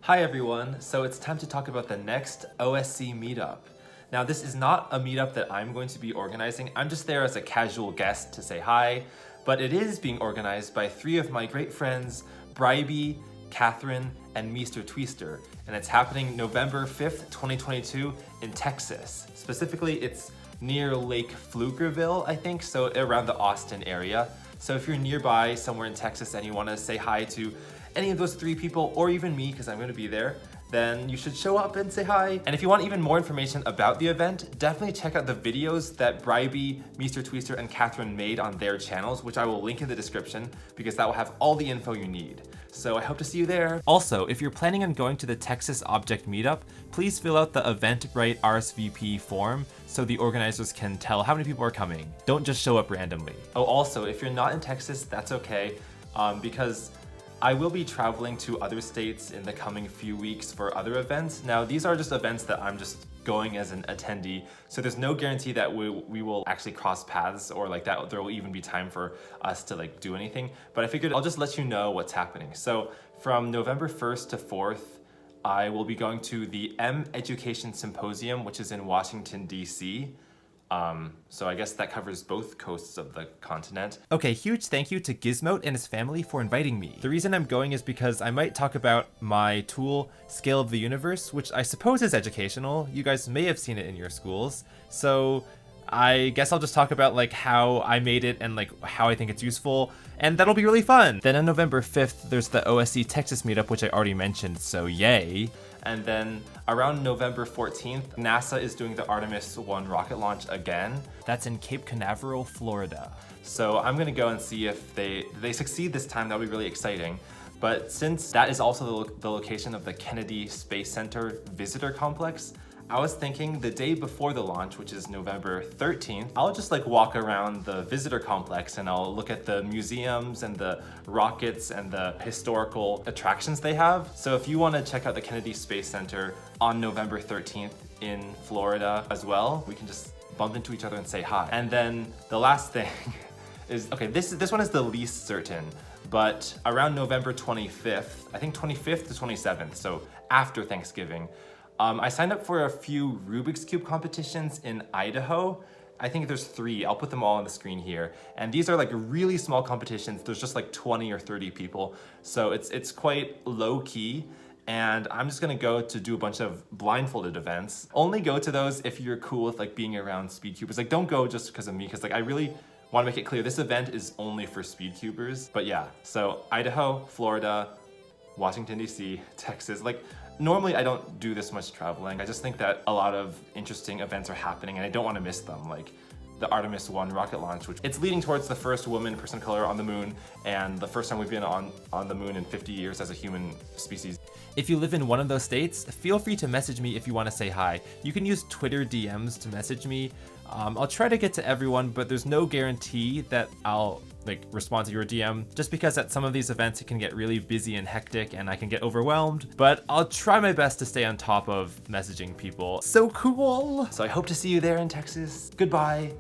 Hi everyone, so it's time to talk about the next OSC meetup. Now this is not a meetup that I'm going to be organizing, I'm just there as a casual guest to say hi, but it is being organized by three of my great friends, Bribey, Catherine, and Meester Twister, and it's happening November 5th, 2022 in Texas. Specifically, it's near Lake Pflugerville, I think, so around the Austin area. So if you're nearby somewhere in Texas and you want to say hi to any of those three people, or even me, because I'm going to be there, then you should show up and say hi. And if you want even more information about the event, definitely check out the videos that Bribey, Meester Twister, and Catherine made on their channels, which I will link in the description, because that will have all the info you need. So I hope to see you there. Also, if you're planning on going to the Texas Object Meetup, please fill out the Eventbrite RSVP form so the organizers can tell how many people are coming. Don't just show up randomly. Oh, also, if you're not in Texas, that's okay, because I will be traveling to other states in the coming few weeks for other events. Now, these are just events that I'm just going as an attendee, so there's no guarantee that we will actually cross paths or like that there will even be time for us to like do anything. But I figured I'll just let you know what's happening. So from November 1st to 4th, I will be going to the M Education Symposium, which is in Washington, D.C. So I guess that covers both coasts of the continent. Okay, huge thank you to Gizmote and his family for inviting me. The reason I'm going is because I might talk about my tool, Scale of the Universe, which I suppose is educational. You guys may have seen it in your schools. So I guess I'll just talk about like how I made it and like how I think it's useful, and that'll be really fun. Then on November 5th, there's the OSC Texas meetup, which I already mentioned, so yay. And then around November 14th, NASA is doing the Artemis I rocket launch again. That's in Cape Canaveral, Florida. So I'm gonna go and see if they succeed this time. That'll be really exciting. But since that is also the location of the Kennedy Space Center Visitor Complex, I was thinking the day before the launch, which is November 13th, I'll just like walk around the visitor complex and I'll look at the museums and the rockets and the historical attractions they have. So if you want to check out the Kennedy Space Center on November 13th in Florida as well, we can just bump into each other and say hi. And then the last thing is, okay, this one is the least certain, but around November 25th, I think 25th to 27th, so after Thanksgiving, I signed up for a few Rubik's Cube competitions in Idaho. I think there's 3, I'll put them all on the screen here. And these are like really small competitions. There's just like 20 or 30 people. So it's quite low key. And I'm just gonna go to do a bunch of blindfolded events. Only go to those if you're cool with like being around speedcubers. Like don't go just because of me, because like I really wanna make it clear this event is only for speedcubers. But yeah, so Idaho, Florida, Washington, D.C., Texas, like normally I don't do this much traveling. I just think that a lot of interesting events are happening and I don't want to miss them, like the Artemis I rocket launch, which it's leading towards the first person of color on the moon and the first time we've been on the moon in 50 years as a human species. If you live in one of those states, feel free to message me if you want to say hi. You can use Twitter DMs to message me. I'll try to get to everyone, but there's no guarantee that I'll like respond to your DM, just because at some of these events it can get really busy and hectic and I can get overwhelmed, but I'll try my best to stay on top of messaging people. So cool! So I hope to see you there in Texas. Goodbye!